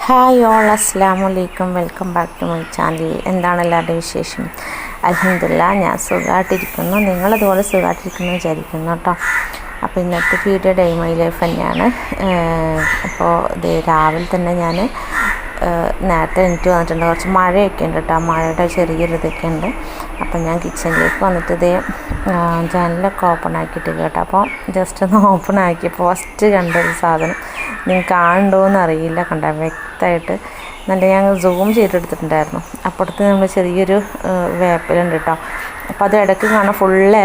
Hi all, അസ്സലാമു അലൈക്കും. Welcome back to my channel. എന്താണ് എല്ലാവരുടെയും വിശേഷം? അൽഹംദുലില്ലാ, ഞാൻ സുഖമായിട്ടിരിക്കുന്നു. നിങ്ങളതുപോലെ സുഖമായിട്ടിരിക്കുന്നു വിചാരിക്കുന്നു കേട്ടോ. അപ്പോൾ ഇന്നത്തെ വീഡിയോ ഡേ മൈ ലൈഫ് തന്നെയാണ്. അപ്പോൾ ഇത് രാവിലെ തന്നെ ഞാൻ നേരത്തെ എനിക്ക് വന്നിട്ടുണ്ട്. കുറച്ച് മഴയൊക്കെ ഉണ്ട് കേട്ടോ. മഴയുടെ ചെറിയൊരു ഇതൊക്കെ ഉണ്ട്. അപ്പം ഞാൻ കിച്ചണിലേക്ക് വന്നിട്ട് ഇതേ ജനലൊക്കെ ഓപ്പൺ ആക്കിയിട്ട് കേട്ടോ. അപ്പോൾ ജസ്റ്റ് ഒന്ന് ഓപ്പൺ ആക്കിയപ്പോൾ ഫസ്റ്റ് കണ്ടൊരു സാധനം നിങ്ങൾക്ക് കാണുന്നുണ്ടോയെന്ന് അറിയില്ല. കണ്ട വ്യക്തമായിട്ട് നല്ല ഞാൻ സൂം ചെയ്തെടുത്തിട്ടുണ്ടായിരുന്നു. അപ്പുറത്ത് നമ്മൾ ചെറിയൊരു വേപ്പിലുണ്ട് കേട്ടോ. അപ്പോൾ അത് ഇടയ്ക്ക് കാണാൻ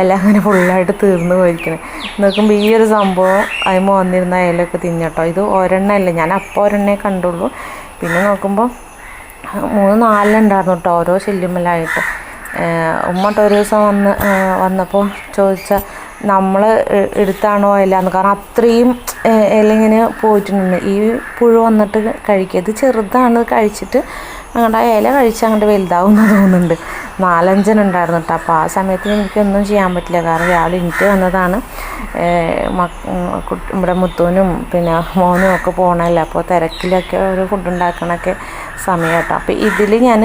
ഇല അങ്ങനെ ഫുള്ളായിട്ട് തീർന്നു പോയിരിക്കണം. നോക്കുമ്പോൾ ഈ ഒരു സംഭവം അതിന് വന്നിരുന്ന ഇലയൊക്കെ തിന്നട്ടോ. ഇത് ഒരെണ്ണമല്ല, ഞാൻ അപ്പോൾ ഒരെണ്ണേ കണ്ടുള്ളൂ. പിന്നെ നോക്കുമ്പോൾ 3-4 ഉണ്ടായിരുന്നു കേട്ടോ, ഓരോ ശല്യമല്ലായിട്ട്. ഉമ്മട്ട് ഒരു ദിവസം വന്നപ്പോൾ ചോദിച്ചാൽ നമ്മൾ എടുത്താണോ ഇല്ലാന്ന്. കാരണം അത്രയും ഇല ഇങ്ങനെ പോയിട്ടുണ്ട്. ഈ പുഴു വന്നിട്ട് കഴിക്കുക. ഇത് ചെറുതാണ്, കഴിച്ചിട്ട് അങ്ങോട്ട് ആ ഇല കഴിച്ച് അങ്ങോട്ട് വലുതാവുമെന്ന് തോന്നുന്നുണ്ട്. 4-5 ഉണ്ടായിരുന്നു കേട്ടോ. അപ്പോൾ ആ സമയത്ത് എനിക്കൊന്നും ചെയ്യാൻ പറ്റില്ല. കാരണം രാവിലെ എനിക്ക് വന്നതാണ്. ഇവിടെ മുത്തൂനും പിന്നെ മോനും ഒക്കെ പോകണമല്ലോ. അപ്പോൾ തിരക്കിലൊക്കെ ഒരു ഫുഡ് ഉണ്ടാക്കണമൊക്കെ സമയം കേട്ടോ. അപ്പോൾ ഇതിൽ ഞാൻ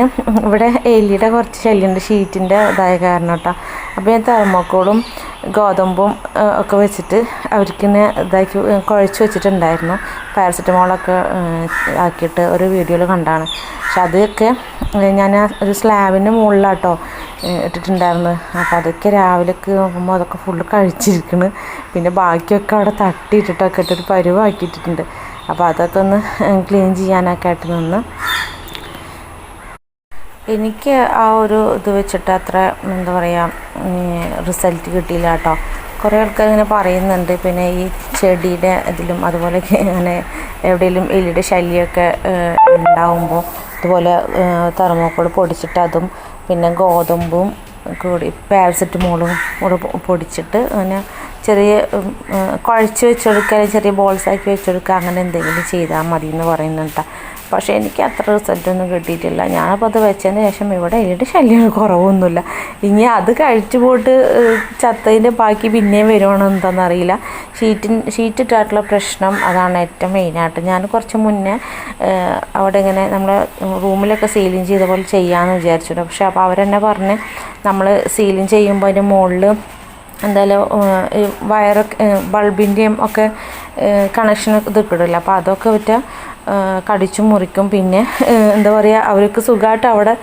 ഇവിടെ എലിയുടെ കുറച്ച് ശല്യമുണ്ട്, ഷീറ്റിൻ്റെ ഇതായ കാരണം കേട്ടോ. അപ്പോൾ ഞാൻ തെർമോക്കോളും ഗോതമ്പും ഒക്കെ വെച്ചിട്ട് അവർക്കിങ്ങനെ ഇതാക്കി കുഴച്ച് വെച്ചിട്ടുണ്ടായിരുന്നു. പാരസെറ്റമോളൊക്കെ ആക്കിയിട്ട് ഒരു വീഡിയോയിൽ കണ്ടാണ്. പക്ഷെ അതൊക്കെ ഞാൻ ഒരു സ്ലാബിൻ്റെ മുകളിലാട്ടോ ഇട്ടിട്ടുണ്ടായിരുന്നു. അപ്പോൾ അതൊക്കെ രാവിലേക്ക് നോക്കുമ്പോൾ അതൊക്കെ ഫുള്ള് കഴിച്ചിരിക്കുന്നു. പിന്നെ ബാക്കിയൊക്കെ അവിടെ തട്ടിയിട്ടിട്ടൊക്കെ ഇട്ടൊരു പരുവാക്കിയിട്ടിട്ടുണ്ട്. അപ്പോൾ അതൊക്കെ ഒന്ന് ക്ലീൻ ചെയ്യാനൊക്കെ ആയിട്ട് നിന്ന് എനിക്ക് ആ ഒരു ഇത് വെച്ചിട്ട് അത്ര എന്താ പറയുക റിസൾട്ട് കിട്ടിയില്ല കേട്ടോ. കുറേ ആൾക്കാർ ഇങ്ങനെ പറയുന്നുണ്ട്. പിന്നെ ഈ ചെടിയുടെ ഇതിലും അതുപോലെ ഇങ്ങനെ എവിടെയെങ്കിലും എലിയുടെ ശല്യമൊക്കെ ഉണ്ടാവുമ്പോൾ ഇതുപോലെ തെർമോക്കോൾ പൊടിച്ചിട്ട് അതും പിന്നെ ഗോതമ്പും കൂടി പാരസെറ്റമോളും കൂടെ പൊടിച്ചിട്ട് അങ്ങനെ ചെറിയ കുഴച്ച് വെച്ചെടുക്കുക, അല്ലെങ്കിൽ ചെറിയ ബോൾസാക്കി വെച്ചെടുക്കുക, അങ്ങനെ എന്തെങ്കിലും ചെയ്താൽ മതി എന്ന് പറയുന്നുണ്ട്. പക്ഷേ എനിക്ക് അത്ര റിസൾട്ടൊന്നും കിട്ടിയിട്ടില്ല. ഞാനപ്പോൾ അത് വെച്ചതിന് ശേഷം ഇവിടെ എലിയുടെ ശല്യം കുറവൊന്നുമില്ല. ഇനി അത് കഴിച്ചു പോയിട്ട് ചത്തതിൻ്റെ ബാക്കി പിന്നെയും വരുവാണോ എന്താണെന്നറിയില്ല. ഷീറ്റിട്ടായിട്ടുള്ള പ്രശ്നം അതാണ് ഏറ്റവും മെയിനായിട്ട്. ഞാൻ കുറച്ച് മുന്നേ അവിടെ ഇങ്ങനെ നമ്മൾ റൂമിലൊക്കെ സീലിങ് ചെയ്ത പോലെ ചെയ്യാമെന്ന് വിചാരിച്ചിട്ടുണ്ട്. പക്ഷേ അപ്പോൾ അവരെന്നെ പറഞ്ഞ് നമ്മൾ സീലിങ് ചെയ്യുമ്പോൾ അതിൻ്റെ മുകളിൽ എന്തായാലും ഈ വയറൊക്കെ ബൾബിൻ്റെയും ഒക്കെ കണക്ഷൻ ഇത് കിടില്ല. അപ്പോൾ അതൊക്കെ വിറ്റ കടിച്ചും മുറിക്കും. പിന്നെ എന്താ പറയുക, അവർക്ക് സുഖമായിട്ട് അവിടെ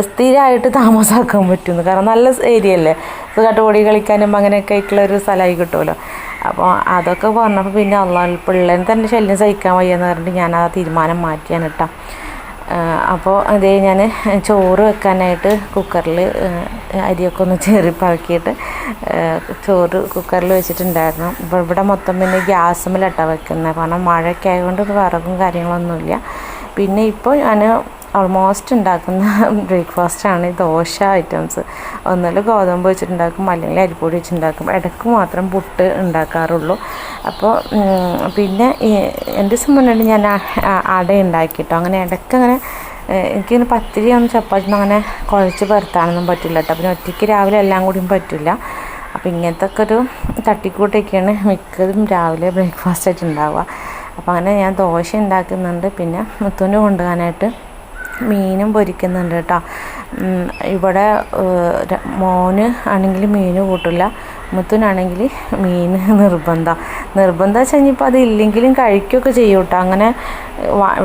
സ്ഥിരമായിട്ട് താമസമാക്കാൻ പറ്റുന്നു. കാരണം നല്ല ഏരിയ അല്ലേ, സുഖമായിട്ട് ഓടി കളിക്കാനും അങ്ങനെയൊക്കെ ആയിട്ടുള്ള ഒരു സ്ഥലമായി കിട്ടുമല്ലോ. അപ്പോൾ അതൊക്കെ പറഞ്ഞപ്പോൾ പിന്നെ പിള്ളേരെ തന്നെ ശല്യം സഹിക്കാൻ വയ്യെന്ന് പറഞ്ഞിട്ട് ഞാൻ ആ തീരുമാനം മാറ്റിയാണ് കേട്ടോ. അപ്പോൾ അതേ ഞാൻ ചോറ് വെക്കാനായിട്ട് കുക്കറിൽ അരിയൊക്കെ ഒന്ന് ചെറിപ്പറക്കിയിട്ട് ചോറ് കുക്കറിൽ വെച്ചിട്ടുണ്ടായിരുന്നു. അപ്പോൾ ഇവിടെ മൊത്തം പിന്നെ ഗ്യാസുമ്മലിട്ടാണ് വെക്കുന്നത്. കാരണം മഴയൊക്കെ ആയതുകൊണ്ട് വിറകും കാര്യങ്ങളൊന്നുമില്ല. പിന്നെ ഇപ്പോൾ ഞാൻ ഓൾമോസ്റ്റ് ഉണ്ടാക്കുന്ന ബ്രേക്ക്ഫാസ്റ്റാണ് ഈ ദോശ ഐറ്റംസ്. ഒന്നുമില്ല ഗോതമ്പ് വെച്ചിട്ടുണ്ടാക്കും, അല്ലെങ്കിൽ അരിപ്പൊടി വെച്ചിട്ടുണ്ടാക്കും. ഇടയ്ക്ക് മാത്രം പുട്ട് ഉണ്ടാക്കാറുള്ളൂ. അപ്പോൾ പിന്നെ എൻ്റെ മുന്നേ ഞാൻ അട ഉണ്ടാക്കിയിട്ടോ. അങ്ങനെ ഇടയ്ക്ക് അങ്ങനെ എനിക്കിങ്ങനെ പത്തിരിയൊന്നും ചപ്പാത്തിയൊന്നും അങ്ങനെ കുഴച്ച് പരത്താനൊന്നും പറ്റില്ല കേട്ടോ. പിന്നെ ഒറ്റയ്ക്ക് രാവിലെ എല്ലാം കൂടിയും പറ്റില്ല. അപ്പോൾ ഇങ്ങനത്തെ ഒക്കെ ഒരു തട്ടിക്കൂട്ടൊക്കെയാണ് മിക്കതും രാവിലെ ബ്രേക്ക്ഫാസ്റ്റായിട്ട് ഉണ്ടാവുക. അപ്പോൾ അങ്ങനെ ഞാൻ ദോശ ഉണ്ടാക്കുന്നുണ്ട്. പിന്നെ മുത്തൂന് കൊണ്ടുപോകാനായിട്ട് മീനും പൊരിക്കുന്നുണ്ട് കേട്ടോ. ഇവിടെ മോന് ആണെങ്കിൽ മീൻ കൂട്ടില്ല, മുത്തൂനാണെങ്കിൽ മീൻ നിർബന്ധം വെച്ച് കഴിഞ്ഞപ്പോൾ അതില്ലെങ്കിലും കഴിക്കുകയൊക്കെ ചെയ്യും കേട്ടോ. അങ്ങനെ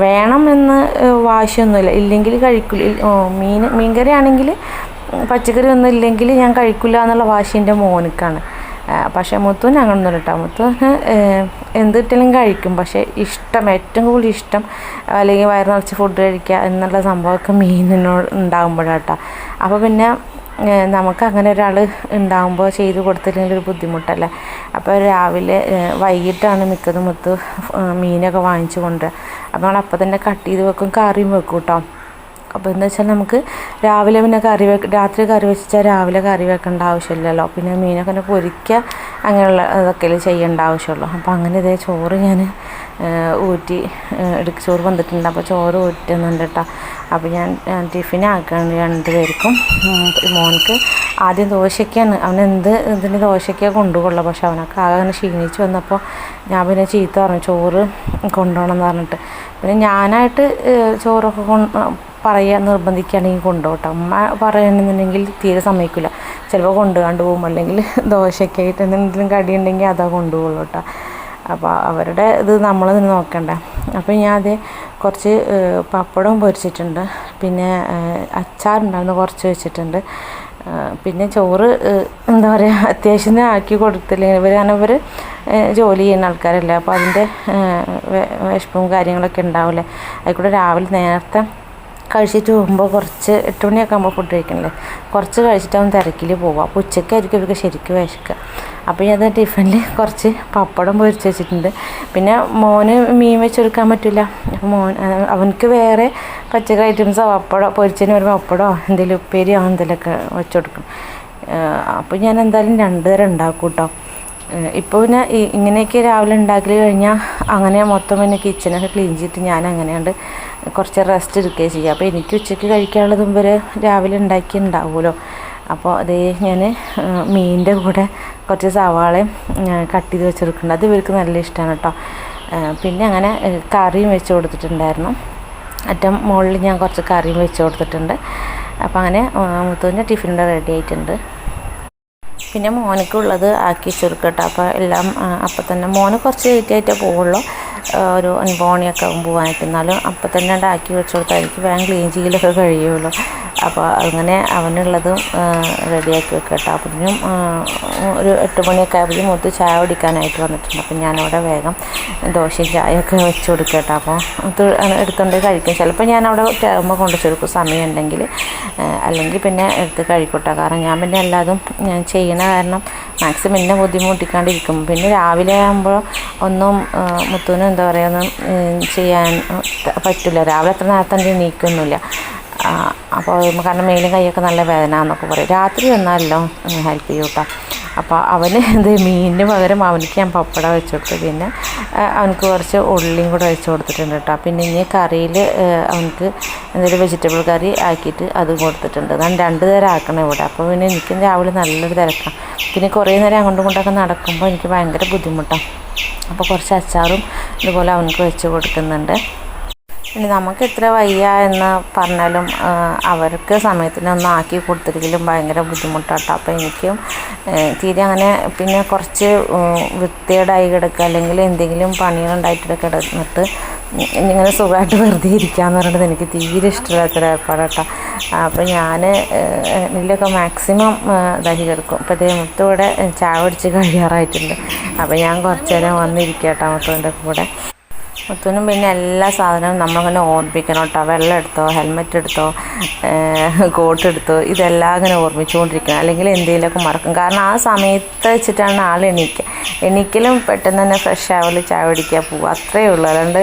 വേണമെന്ന് വാശിയൊന്നുമില്ല, ഇല്ലെങ്കിൽ കഴിക്കില്ല. മീൻകറി ആണെങ്കിൽ പച്ചക്കറി ഒന്നും ഇല്ലെങ്കിൽ ഞാൻ കഴിക്കില്ല എന്നുള്ള വാശിൻ്റെ മോനിക്കാണ്. പക്ഷേ മുത്തൂന് അങ്ങനൊന്നുമില്ല കേട്ടോ. മുത്തൂന് എന്ത് കിട്ടിയാലും കഴിക്കും. പക്ഷേ ഏറ്റവും കൂടുതൽ ഇഷ്ടം അല്ലെങ്കിൽ വയറ് നിറച്ച് ഫുഡ് കഴിക്കുക എന്നുള്ള സംഭവമൊക്കെ മീനിനോട് ഉണ്ടാകുമ്പോഴാണ് കേട്ടോ. അപ്പോൾ പിന്നെ നമുക്ക് അങ്ങനെ ഒരാൾ ഉണ്ടാകുമ്പോൾ ചെയ്ത് കൊടുത്തില്ലെങ്കിൽ ഒരു ബുദ്ധിമുട്ടല്ലേ. അപ്പോൾ രാവിലെ വൈകിട്ടാണ് മിക്കതും മുത്ത് മീനൊക്കെ വാങ്ങിച്ചു കൊണ്ടുവരിക. അപ്പോൾ നമ്മൾ അപ്പം തന്നെ കട്ട് ചെയ്ത് വെക്കും, കറിയും വെക്കും കേട്ടോ. അപ്പോൾ എന്താ വെച്ചാൽ നമുക്ക് രാവിലെ പിന്നെ രാത്രി കറി വെച്ചാൽ രാവിലെ കറി വെക്കേണ്ട ആവശ്യമില്ലല്ലോ. പിന്നെ മീനൊക്കെ തന്നെ പൊരിക്കുക അങ്ങനെയുള്ള ഇതൊക്കെ ചെയ്യേണ്ട ആവശ്യമുള്ളൂ. അപ്പോൾ അങ്ങനെ ഇതേ ചോറ് ഞാൻ ഊറ്റി ചോറ് വന്നിട്ടുണ്ട്. അപ്പോൾ ചോറ് ഊറ്റുന്നുണ്ട് കേട്ടോ. അപ്പോൾ ഞാൻ ടിഫിനാക്കുകയാണ് 2 പേർക്കും. മോൻക്ക് ആദ്യം ദോശയ്ക്കാണ് അവനെന്ത് ഇതിന് ദോശയ്ക്കാണ് കൊണ്ടുപോകുള്ളൂ. പക്ഷെ അവനൊക്കെ ആകെ അങ്ങനെ ക്ഷീണിച്ച് വന്നപ്പോൾ ഞാൻ പിന്നെ ചീത്ത പറഞ്ഞു ചോറ് കൊണ്ടുപോകണം എന്ന് പറഞ്ഞിട്ട്. പിന്നെ ഞാനായിട്ട് ചോറൊക്കെ പറയുക നിർബന്ധിക്കുകയാണെങ്കിൽ കൊണ്ടുപോകും കേട്ടോ. അമ്മ പറയുകയാണെന്നുണ്ടെങ്കിൽ തീരെ സമ്മതിക്കില്ല. ചിലപ്പോൾ കൊണ്ടുപോകാണ്ട് പോകും, അല്ലെങ്കിൽ ദോശയ്ക്കായിട്ട് എന്തെങ്കിലും കടി ഉണ്ടെങ്കിൽ അതാ കൊണ്ടുപോകുള്ളൂ കേട്ടോ. അപ്പോൾ അവരുടെ ഇത് നമ്മൾ നിന്ന് നോക്കണ്ടേ. അപ്പോൾ ഞാൻ അത് കുറച്ച് പപ്പടം പൊരിച്ചിട്ടുണ്ട്, പിന്നെ അച്ചാറുണ്ടായിരുന്നു കുറച്ച് വെച്ചിട്ടുണ്ട്, പിന്നെ ചോറ് എന്താ പറയുക അത്യാവശ്യം ആക്കി കൊടുത്തില്ലെങ്കിൽ ഇവർ ജോലി ചെയ്യുന്ന ആൾക്കാരല്ലേ. അപ്പോൾ അതിൻ്റെ വിശപ്പും കാര്യങ്ങളൊക്കെ ഉണ്ടാവില്ലേ. അതിൽക്കൂടെ രാവിലെ നേരത്തെ കഴിച്ചിട്ട് പോകുമ്പോൾ കുറച്ച് 8 മണിയൊക്കെ ആകുമ്പോൾ ഫുഡ് കഴിക്കണല്ലേ, കുറച്ച് കഴിച്ചിട്ടാവും തിരക്കിൽ പോവുക. അപ്പോൾ ഉച്ചയ്ക്കായിരിക്കും ഇവർക്ക് ശരിക്കും വിശക്കുക. അപ്പോൾ ഞാൻ ടിഫിനിൽ കുറച്ച് പപ്പടം പൊരിച്ച് വെച്ചിട്ടുണ്ട്. പിന്നെ മോന് മീൻ വെച്ചെടുക്കാൻ പറ്റില്ല. അപ്പോൾ അവനക്ക് വേറെ പച്ചക്കറി ഐറ്റംസോ പപ്പടമോ പൊരിച്ചതിന് ഒരു പപ്പടമോ എന്തെങ്കിലും ഉപ്പേരിയോ എന്തെങ്കിലുമൊക്കെ വെച്ച് കൊടുക്കും. അപ്പോൾ ഞാൻ എന്തായാലും 2 തരം ഉണ്ടാക്കും കേട്ടോ. ഇപ്പോൾ പിന്നെ ഇങ്ങനെയൊക്കെ രാവിലെ ഉണ്ടാക്കി കഴിഞ്ഞാൽ അങ്ങനെ മൊത്തം പിന്നെ കിച്ചണൊക്കെ ക്ലീൻ ചെയ്തിട്ട് ഞാൻ അങ്ങനെയുണ്ട് കുറച്ച് റെസ്റ്റ് എടുക്കുകയും ചെയ്യുക. അപ്പോൾ എനിക്ക് ഉച്ചയ്ക്ക് കഴിക്കാനുള്ളതും ഇവർ രാവിലെ ഉണ്ടാക്കി ഉണ്ടാവുമല്ലോ. അപ്പോൾ അതേ ഞാൻ മീനിൻ്റെ കൂടെ കുറച്ച് സവാളയും കട്ട് ചെയ്ത് വെച്ചെടുക്കുന്നുണ്ട്. അത് ഇവർക്ക് നല്ല ഇഷ്ടമാണ് കേട്ടോ. പിന്നെ അങ്ങനെ കറിയും വെച്ച് കൊടുത്തിട്ടുണ്ടായിരുന്നു. ഏറ്റവും മുകളിൽ ഞാൻ കുറച്ച് കറിയും വെച്ച് കൊടുത്തിട്ടുണ്ട്. അപ്പോൾ അങ്ങനെ മുത്തൂൻ്റെ ടിഫിൻ്റെ റെഡി ആയിട്ടുണ്ട്. പിന്നെ മോനക്കുള്ളത് ആക്കി വെച്ചെടുക്കും കേട്ടോ. അപ്പോൾ എല്ലാം അപ്പം തന്നെ മോന് കുറച്ച് ലേറ്റായിട്ടേ പോവുള്ളൂ, ഒരു 9 മണിയൊക്കെ ആകും പോകാനായിട്ട്. എന്നാലും അപ്പം തന്നെ ആക്കി വെച്ച് കൊടുത്താൽ എനിക്ക് വേഗം ക്ലീൻ ചെയ്യലൊക്കെ കഴിയുമല്ലോ. അപ്പോൾ അങ്ങനെ അവനുള്ളതും റെഡിയാക്കി വെക്കുക കേട്ടോ. അപ്പോഴത്തേനും ഒരു 8 മണിയൊക്കെ ആയപ്പോഴത്തേക്കും മുത്ത് ചായ കുടിക്കാനായിട്ട് വന്നിട്ടുണ്ട്. അപ്പം ഞാനവിടെ വേഗം ദോശയും ചായയൊക്കെ വെച്ച് കൊടുക്കുക കേട്ടോ. അപ്പോൾ അത് എടുത്തുകൊണ്ട് കഴിക്കും. ചിലപ്പോൾ ഞാൻ അവിടെ ആകുമ്പോൾ കൊണ്ടു കൊടുക്കും സമയം ഉണ്ടെങ്കിൽ, അല്ലെങ്കിൽ പിന്നെ എടുത്ത് കഴിക്കട്ടെ. കാരണം ഞാൻ പിന്നെ എല്ലാതും ഞാൻ ചെയ്യണ കാരണം മാക്സിമം എന്നെ ബുദ്ധിമുട്ടിക്കാണ്ടിരിക്കും. പിന്നെ രാവിലെ ആകുമ്പോൾ ഒന്നും മുത്തൂന് എന്താ പറയുക ഒന്നും ചെയ്യാൻ പറ്റില്ല. രാവിലെ അത്ര നേരത്തെ എണീക്കൊന്നുമില്ല. അപ്പോൾ കാരണം മേലും കൈയൊക്കെ നല്ല വേദന എന്നൊക്കെ പറയും. രാത്രി വന്നാലല്ലോ ഹെൽപ്പ് ചെയ്യും കേട്ടോ. അപ്പോൾ അവന് മീനിന് പകരം അവനക്ക് ഞാൻ പപ്പടം വെച്ച് കൊടുത്തു. പിന്നെ അവനക്ക് കുറച്ച് ഉള്ളിയും കൂടെ വെച്ച് കൊടുത്തിട്ടുണ്ട് കേട്ടോ. പിന്നെ ഇനി കറിയിൽ അവനക്ക് എന്തെങ്കിലും വെജിറ്റബിൾ കറി ആക്കിയിട്ട് അത് കൊടുത്തിട്ടുണ്ട്. ഞാൻ 2 തരം ആക്കണം ഇവിടെ. അപ്പോൾ പിന്നെ എനിക്കും രാവിലെ നല്ലൊരു തിരക്കാണ്. പിന്നെ കുറേ നേരം അങ്ങോട്ടും ഇങ്ങോട്ടൊക്കെ നടക്കുമ്പോൾ എനിക്ക് ഭയങ്കര ബുദ്ധിമുട്ടാണ്. അപ്പോൾ കുറച്ച് അച്ചാറും ഇതുപോലെ അവനക്ക് വെച്ച് കൊടുക്കുന്നുണ്ട്. ഇനി നമുക്ക് എത്ര വയ്യ എന്ന് പറഞ്ഞാലും അവർക്ക് സമയത്തിനൊന്നും ആക്കി കൊടുത്തില്ലെങ്കിലും ഭയങ്കര ബുദ്ധിമുട്ടാട്ടോ. അപ്പോൾ എനിക്കും തീരെ അങ്ങനെ പിന്നെ കുറച്ച് വൃത്തികേടായി കിടക്കുക അല്ലെങ്കിൽ എന്തെങ്കിലും പണികളുണ്ടായിട്ട് കിടന്നിട്ട് ഇങ്ങനെ സുഖമായിട്ട് വെറുതെ ഇരിക്കാമെന്ന് പറഞ്ഞിട്ട് എനിക്ക് തീരെ ഇഷ്ടമില്ലാത്തൊരു ഏർപ്പാടാട്ടോ. അപ്പോൾ ഞാൻ ഇതിലൊക്കെ മാക്സിമം ഇതാക്കി കിടക്കും. ഇപ്പോൾ ഇതേ മുത്തോടെ ചായ പിടിച്ച് കഴിയാറായിട്ടുണ്ട്. അപ്പോൾ ഞാൻ കുറച്ച് നേരം വന്നിരിക്കാം കേട്ടോ മുത്തോൻ്റെ കൂടെ. മുത്തൂനും പിന്നെ എല്ലാ സാധനവും നമ്മളിങ്ങനെ ഓർമ്മിക്കണം കേട്ടോ. വെള്ളം എടുത്തോ, ഹെൽമെറ്റ് എടുത്തോ, കോട്ട് എടുത്തോ, ഇതെല്ലാം ഇങ്ങനെ ഓർമ്മിച്ചുകൊണ്ടിരിക്കണം. അല്ലെങ്കിൽ എന്തെങ്കിലുമൊക്കെ മറക്കും. കാരണം ആ സമയത്ത് വെച്ചിട്ടാണ് ആൾ എണീക്കലും പെട്ടെന്ന് തന്നെ ഫ്രഷ് ആവല് ചായ പിടിക്കുക പോവുക, അത്രയേ ഉള്ളൂ. അതുകൊണ്ട്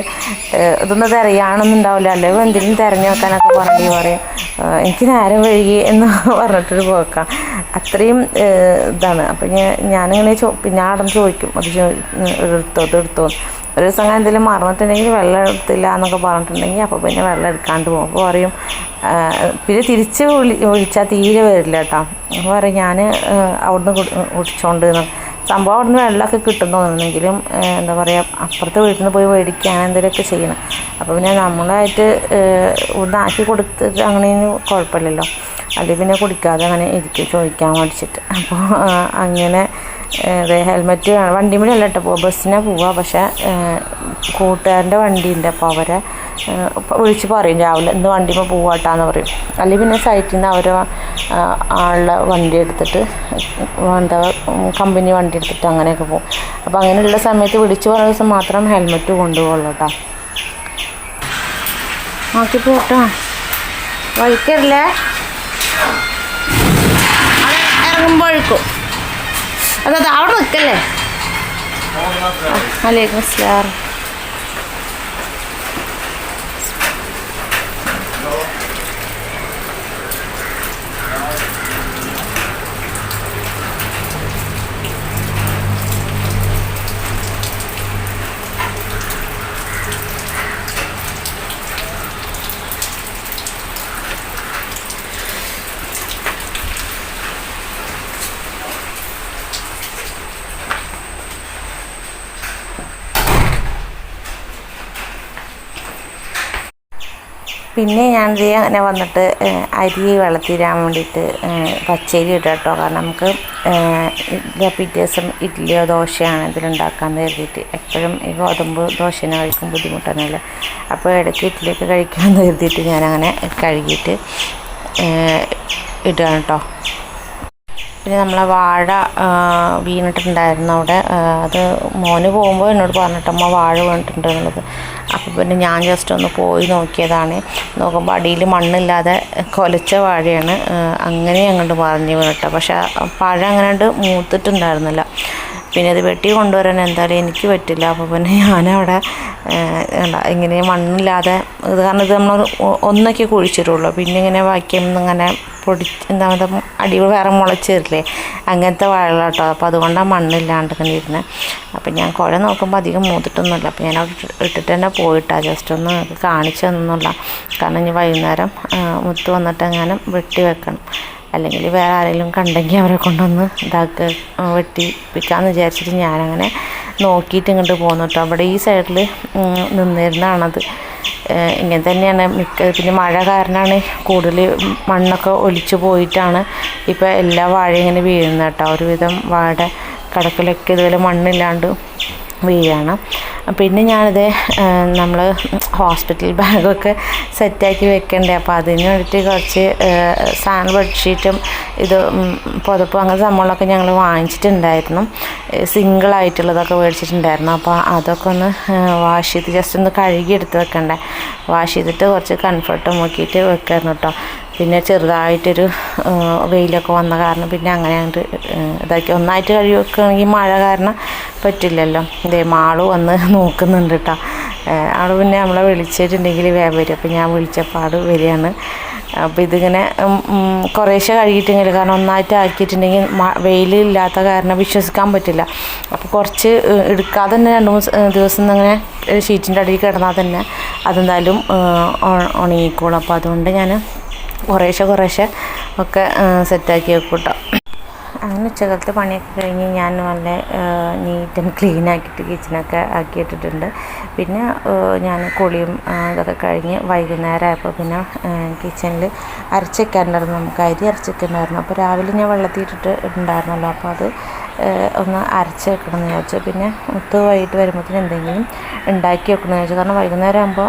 ഇതൊന്നും തിരയാണെന്നുണ്ടാവില്ല. അല്ലെങ്കിൽ എന്തെങ്കിലും തിരഞ്ഞു വെക്കാനൊക്കെ പറഞ്ഞിട്ട് പറയും എനിക്ക് നേരം വൈകി എന്ന് പറഞ്ഞിട്ടൊരു പോക്കാം. അത്രയും ഇതാണ്. അപ്പം ഞാനിങ്ങനെ പിന്നെ ആടം ചോദിക്കും അത് എടുത്തോ. ഒരു ദിവസം അങ്ങനെ എന്തെങ്കിലും മറന്നിട്ടുണ്ടെങ്കിൽ വെള്ളം എടുത്തില്ല എന്നൊക്കെ പറഞ്ഞിട്ടുണ്ടെങ്കിൽ അപ്പോൾ പിന്നെ വെള്ളം എടുക്കാണ്ട് പോകും. അപ്പോൾ പറയും പിന്നെ തിരിച്ച് വിളിച്ചാൽ തീരെ വരില്ല കേട്ടോ. അപ്പോൾ പറയും ഞാൻ അവിടുന്ന് കുടിച്ചോണ്ട് സംഭവം അവിടുന്ന് വെള്ളമൊക്കെ കിട്ടുന്നു തോന്നുന്നെങ്കിലും എന്താ പറയുക അപ്പുറത്തെ വീട്ടിൽ നിന്ന് പോയി മേടിക്കാൻ എന്തെങ്കിലുമൊക്കെ ചെയ്യണം. അപ്പോൾ പിന്നെ നമ്മളായിട്ട് ഇവിടുന്ന് ആക്കി കൊടുത്തിട്ട് അങ്ങനെ കുഴപ്പമില്ലല്ലോ. അല്ലെങ്കിൽ പിന്നെ കുടിക്കാതെ അങ്ങനെ ഇരിക്കും ചോദിക്കാൻ മടിച്ചിട്ട്. അപ്പോൾ അങ്ങനെ ഹെൽമെറ്റ് വണ്ടിമേലല്ല കേട്ടോ പോവുക, ബസ്സിനാണ് പോവുക. പക്ഷേ കൂട്ടുകാരൻ്റെ വണ്ടിയുണ്ട്. അപ്പോൾ അവരെ വിളിച്ച് പറയും രാവിലെ ഇന്ന് വണ്ടിമേൽ പോവാട്ടാന്ന് പറയും. അല്ലെങ്കിൽ പിന്നെ സൈറ്റിൽ നിന്ന് അവർ ആളുടെ വണ്ടി എടുത്തിട്ട് എന്താ കമ്പനി വണ്ടി എടുത്തിട്ട് അങ്ങനെയൊക്കെ പോകും. അപ്പോൾ അങ്ങനെയുള്ള സമയത്ത് വിളിച്ച് പറഞ്ഞ ദിവസം മാത്രം ഹെൽമെറ്റ് കൊണ്ടുപോകുള്ളൂ കേട്ടോ. നോക്കി പോട്ടോ, വഴിക്കല്ലേ ഇറങ്ങുമ്പോഴേക്കും അതെ അവിടെ നിൽക്കല്ലേ. വലൈക്കും അസ്സലാം. പിന്നെ ഞാനിത് അങ്ങനെ വന്നിട്ട് അരി വെള്ളത്തിരാൻ വേണ്ടിയിട്ട് പച്ചരി ഇടാം കേട്ടോ. കാരണം നമുക്ക് പിറ്റേ ദിവസം ഇഡ്ഡലിയോ ദോശയാണ് ഇതിലുണ്ടാക്കാമെന്ന് കരുതിയിട്ട്. എപ്പോഴും ഈ ഗോതമ്പ് ദോശനെ കഴിക്കും ബുദ്ധിമുട്ടാണല്ലോ. അപ്പോൾ ഇടയ്ക്ക് ഇഡ്ഡലിയൊക്കെ കഴിക്കാമെന്ന് കരുതിയിട്ട് ഞാനങ്ങനെ കഴുകിയിട്ട് ഇടുകയാണ് കേട്ടോ. പിന്നെ നമ്മളെ വാഴ വീണിട്ടുണ്ടായിരുന്നു അവിടെ. അത് മോന് പോകുമ്പോൾ എന്നോട് പറഞ്ഞിട്ടമ്മ വാഴ വീണിട്ടുണ്ട് എന്നുള്ളത്. അപ്പോൾ പിന്നെ ഞാൻ ജസ്റ്റ് ഒന്ന് പോയി നോക്കിയതാണ്. നോക്കുമ്പോൾ അടിയിൽ മണ്ണില്ലാതെ കൊലച്ച വാഴയാണ്. അങ്ങനെ അങ്ങോട്ട് മറിഞ്ഞ് വീണിട്ടോ. പക്ഷെ പഴം അങ്ങനെ മൂത്തിട്ടുണ്ടായിരുന്നില്ല. പിന്നെ അത് വെട്ടി കൊണ്ടുവരാൻ എന്തായാലും എനിക്ക് പറ്റില്ല. അപ്പോൾ പിന്നെ ഞാനവിടെ ഇങ്ങനെ മണ്ണില്ലാതെ ഇത് കാരണം ഇത് നമ്മൾ ഒന്നൊക്കെ കുഴിച്ചിട്ടുള്ളൂ. പിന്നെ ഇങ്ങനെ ഇങ്ങനെ എന്താ അടി വേറെ മുളച്ചേരില്ലേ അങ്ങനത്തെ വാഴ കേട്ടോ. അപ്പോൾ അതുകൊണ്ടാണ് മണ്ണില്ലാണ്ട് ഇങ്ങനെ ഇരുന്നത്. അപ്പം ഞാൻ കുഴ നോക്കുമ്പോൾ അധികം മൂത്തിട്ടൊന്നുമില്ല. അപ്പോൾ ഞാൻ അവിടെ ഇട്ടിട്ട് തന്നെ പോയിട്ടാണ് ജസ്റ്റ് ഒന്ന് കാണിച്ചു തന്നില്ല. കാരണം ഇനി വൈകുന്നേരം മുത്ത് വന്നിട്ട് എങ്ങാനും വെട്ടി വെക്കണം. അല്ലെങ്കിൽ വേറെ ആരെങ്കിലും കണ്ടെങ്കിൽ അവരെ കൊണ്ടൊന്ന് വെട്ടിപ്പിക്കാമെന്ന് വിചാരിച്ചിട്ട് ഞാനങ്ങനെ നോക്കിയിട്ട് ഇങ്ങോട്ട് പോന്നു കേട്ടോ. അവിടെ ഈ സൈഡിൽ നിന്നിരുന്നതാണത്. ഇങ്ങനെ തന്നെയാണ് പിന്നെ മഴ കാരണമാണ് കൂടുതൽ മണ്ണൊക്കെ ഒലിച്ചു പോയിട്ടാണ് ഇപ്പോൾ എല്ലാ വാഴയും ഇങ്ങനെ വീഴുന്നത് കേട്ടോ. ഒരുവിധം വാഴ കടക്കിലൊക്കെ ഇതുപോലെ മണ്ണില്ലാണ്ട് വീഴാണ്. പിന്നെ ഞാനിത് നമ്മൾ ഹോസ്പിറ്റൽ ബാഗൊക്കെ സെറ്റാക്കി വെക്കണ്ടേ. അപ്പോൾ അതിന് വേണ്ടിയിട്ട് കുറച്ച് ബെഡ്ഷീറ്റും ഇത് പുതപ്പ് അങ്ങനത്തെ സംഭവങ്ങളൊക്കെ ഞങ്ങൾ വാങ്ങിച്ചിട്ടുണ്ടായിരുന്നു. സിംഗിളായിട്ടുള്ളതൊക്കെ മേടിച്ചിട്ടുണ്ടായിരുന്നു. അപ്പോൾ അതൊക്കെ ഒന്ന് വാഷ് ചെയ്ത് ജസ്റ്റ് ഒന്ന് കഴുകി എടുത്ത് വെക്കണ്ടേ. വാഷ് ചെയ്തിട്ട് കുറച്ച് കംഫർട്ട് നോക്കിയിട്ട് വെക്കായിരുന്നു കേട്ടോ. പിന്നെ ചെറുതായിട്ടൊരു വെയിലൊക്കെ വന്ന കാരണം പിന്നെ അങ്ങനെ അങ്ങോട്ട് ഇതാക്കി ഒന്നായിട്ട് കഴുകി വെക്കുകയാണെങ്കിൽ മഴ കാരണം പറ്റില്ലല്ലോ. ഇതേ മാള് വന്ന് നോക്കുന്നുണ്ട് കേട്ടോ. ആൾ പിന്നെ നമ്മളെ വിളിച്ചിട്ടുണ്ടെങ്കിൽ വേഗം വരും. അപ്പോൾ ഞാൻ വിളിച്ചപ്പോൾ ആൾ വരികയാണ്. അപ്പോൾ ഇതിങ്ങനെ കുറേശ്ശെ കഴുകിയിട്ടെങ്കിൽ കാരണം ഒന്നായിട്ട് ആക്കിയിട്ടുണ്ടെങ്കിൽ വെയിലില്ലാത്ത കാരണം വിശ്വസിക്കാൻ പറ്റില്ല. അപ്പോൾ കുറച്ച് എടുക്കാതെ തന്നെ 2-3 ദിവസം അങ്ങനെ ഷീറ്റിൻ്റെ അടിയിൽ കിടന്നാൽ തന്നെ അതെന്തായാലും ഉണങ്ങിക്കോളും. അപ്പോൾ അതുകൊണ്ട് ഞാൻ കുറേശ്ശെ ഒക്കെ സെറ്റാക്കി വെക്കും കേട്ടോ. അങ്ങനെ ഉച്ചകാലത്തെ പണിയൊക്കെ കഴിഞ്ഞ് ഞാൻ നല്ല നീറ്റ് ആൻഡ് ക്ലീൻ ആക്കിയിട്ട് കിച്ചണൊക്കെ ആക്കിയിട്ടിട്ടുണ്ട്. പിന്നെ ഞാൻ കുളിയും ഇതൊക്കെ കഴിഞ്ഞ് വൈകുന്നേരം ആയപ്പോൾ പിന്നെ കിച്ചണിൽ അരച്ചെക്കാനുണ്ടായിരുന്നു. നമുക്ക് അരി അരച്ചെക്കുന്നുണ്ടായിരുന്നു. അപ്പോൾ രാവിലെ ഞാൻ വെള്ളത്തിയിട്ടിട്ട് ഉണ്ടായിരുന്നല്ലോ. അപ്പോൾ അത് ഒന്ന് അരച്ച് വെക്കണമെന്ന് വിചാരിച്ചു. പിന്നെ വൈകിട്ട് വരുമ്പോഴത്തേന് എന്തെങ്കിലും ഉണ്ടാക്കി വെക്കണമെന്ന് വിചാരിച്ചു. കാരണം വൈകുന്നേരം ആകുമ്പോൾ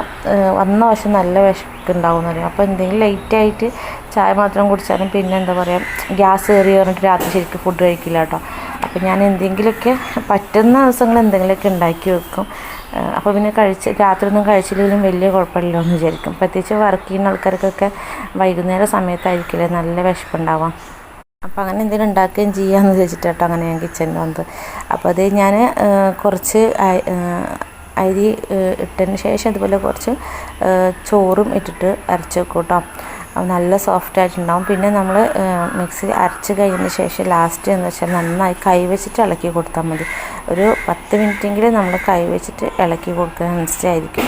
വന്ന വശം നല്ല വിശക്കുണ്ടാവുമെന്ന് പറയും. അപ്പോൾ എന്തെങ്കിലും ലൈറ്റായിട്ട് ചായ മാത്രം കുടിച്ചാലും പിന്നെ എന്താ പറയുക ഗ്യാസ് കയറി പറഞ്ഞിട്ട് രാത്രി ശരിക്കും ഫുഡ് കഴിക്കില്ല കേട്ടോ. അപ്പോൾ ഞാൻ എന്തെങ്കിലുമൊക്കെ പറ്റുന്ന ദിവസങ്ങൾ എന്തെങ്കിലുമൊക്കെ ഉണ്ടാക്കി വെക്കും. അപ്പോൾ പിന്നെ രാത്രി ഒന്നും കഴിച്ചില്ലെങ്കിലും വലിയ കുഴപ്പമില്ലല്ലോ എന്ന് വിചാരിക്കും. പ്രത്യേകിച്ച് വർക്ക് ചെയ്യുന്ന ആൾക്കാർക്കൊക്കെ വൈകുന്നേരം സമയത്തായിരിക്കില്ലേ നല്ല വിശപ്പുണ്ടാവാം. അപ്പോൾ അങ്ങനെ എന്തെങ്കിലും ഉണ്ടാക്കുകയും ചെയ്യാമെന്ന് വെച്ചിട്ടോ അങ്ങനെ ഞാൻ കിച്ചണിൽ വന്നത്. അപ്പോൾ അത് ഞാൻ കുറച്ച് അരി ഇട്ടതിന് ശേഷം അതുപോലെ കുറച്ച് ചോറും ഇട്ടിട്ട് അരച്ച് വെക്കും കേട്ടോ. നല്ല സോഫ്റ്റായിട്ടുണ്ടാവും. പിന്നെ നമ്മൾ മിക്സി അരച്ച് കഴിഞ്ഞതിന് ശേഷം ലാസ്റ്റ് എന്ന് വെച്ചാൽ നന്നായി കൈവച്ചിട്ട് ഇളക്കി കൊടുത്താൽ മതി. ഒരു 10 മിനിറ്റെങ്കിലും നമ്മൾ കൈവച്ചിട്ട് ഇളക്കി കൊടുക്കാൻ മനസ്സിലായിരിക്കും.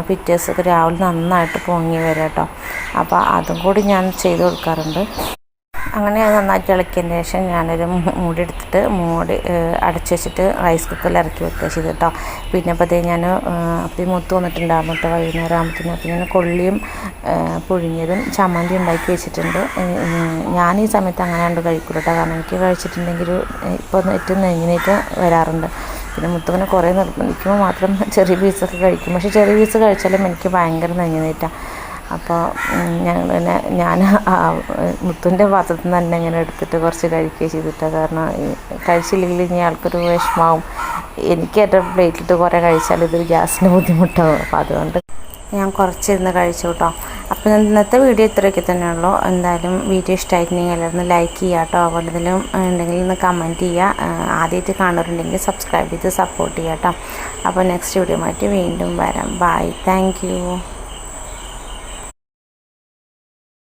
പിറ്റേ ദിവസമൊക്കെ രാവിലെ നന്നായിട്ട് പൊങ്ങി വരാം കേട്ടോ. അപ്പോൾ അതും കൂടി ഞാൻ ചെയ്ത് കൊടുക്കാറുണ്ട്. അങ്ങനെ നന്നായിട്ട് ഇളക്കിയതിന് ശേഷം ഞാനൊരു മൂടി എടുത്തിട്ട് അടച്ച് വെച്ചിട്ട് റൈസ് കുക്കറിൽ ഇറക്കി വെക്കുക ചെയ്ത് കേട്ടോ. പിന്നെ അപ്പോൾ ഞാൻ അപ്പോൾ മുത്ത് വന്നിട്ടുണ്ടായിരുന്നു കേട്ടോ വൈകുന്നേരം ആകുമ്പോഴത്തേനും. അപ്പോൾ ഞാൻ കൊള്ളിയും പുഴുങ്ങിയതും ചമ്മന്തി ഉണ്ടാക്കി വെച്ചിട്ടുണ്ട്. ഞാൻ ഈ സമയത്ത് അങ്ങനെ കണ്ട് കഴിക്കൂല കേട്ടോ. കാരണം എനിക്ക് കഴിച്ചിട്ടുണ്ടെങ്കിൽ ഇപ്പോൾ ഏറ്റവും നെഞ്ഞിനേറ്റ് വരാറുണ്ട്. പിന്നെ മുത്തുവിനെ കുറേ നിർബന്ധിക്കുമ്പോൾ മാത്രം ചെറിയ പീസൊക്കെ കഴിക്കും. പക്ഷേ ചെറിയ പീസ് കഴിച്ചാലും എനിക്ക് ഭയങ്കര നെഞ്ഞിനേറ്റാണ്. അപ്പോൾ ഞാൻ മുത്തുവിൻ്റെ പാത്രത്തിൽ നിന്ന് തന്നെ ഇങ്ങനെ എടുത്തിട്ട് കുറച്ച് കഴിക്കുകയും ചെയ്തിട്ടാണ്. കാരണം കഴിച്ചില്ലെങ്കിൽ ഇനി ആൾക്കൊരു വിഷമാവും. എനിക്ക് ഏറ്റവും പ്ലേറ്റിലിട്ട് കുറേ കഴിച്ചാൽ ഇതൊരു ഗ്യാസിന് ബുദ്ധിമുട്ടാവും. അപ്പോൾ അതുകൊണ്ട് ഞാൻ കുറച്ചിരുന്ന് കഴിച്ചു കേട്ടോ. അപ്പോൾ ഇന്നത്തെ വീഡിയോ ഇത്രയൊക്കെ തന്നെയുള്ളൂ. എന്തായാലും വീഡിയോ ഇഷ്ടമായിട്ടുണ്ടെങ്കിൽ എല്ലാവരും ലൈക്ക് ചെയ്യുക കേട്ടോ. അതുപോലെ എന്തെങ്കിലും ഉണ്ടെങ്കിൽ ഒന്ന് കമൻറ്റ് ചെയ്യുക. ആദ്യമായിട്ട് കാണുന്നുണ്ടെങ്കിൽ സബ്സ്ക്രൈബ് ചെയ്ത് സപ്പോർട്ട് ചെയ്യുക കേട്ടോ. അപ്പോൾ നെക്സ്റ്റ് വീഡിയോ ആയിട്ട് വീണ്ടും വരാം. ബൈ. Thank you.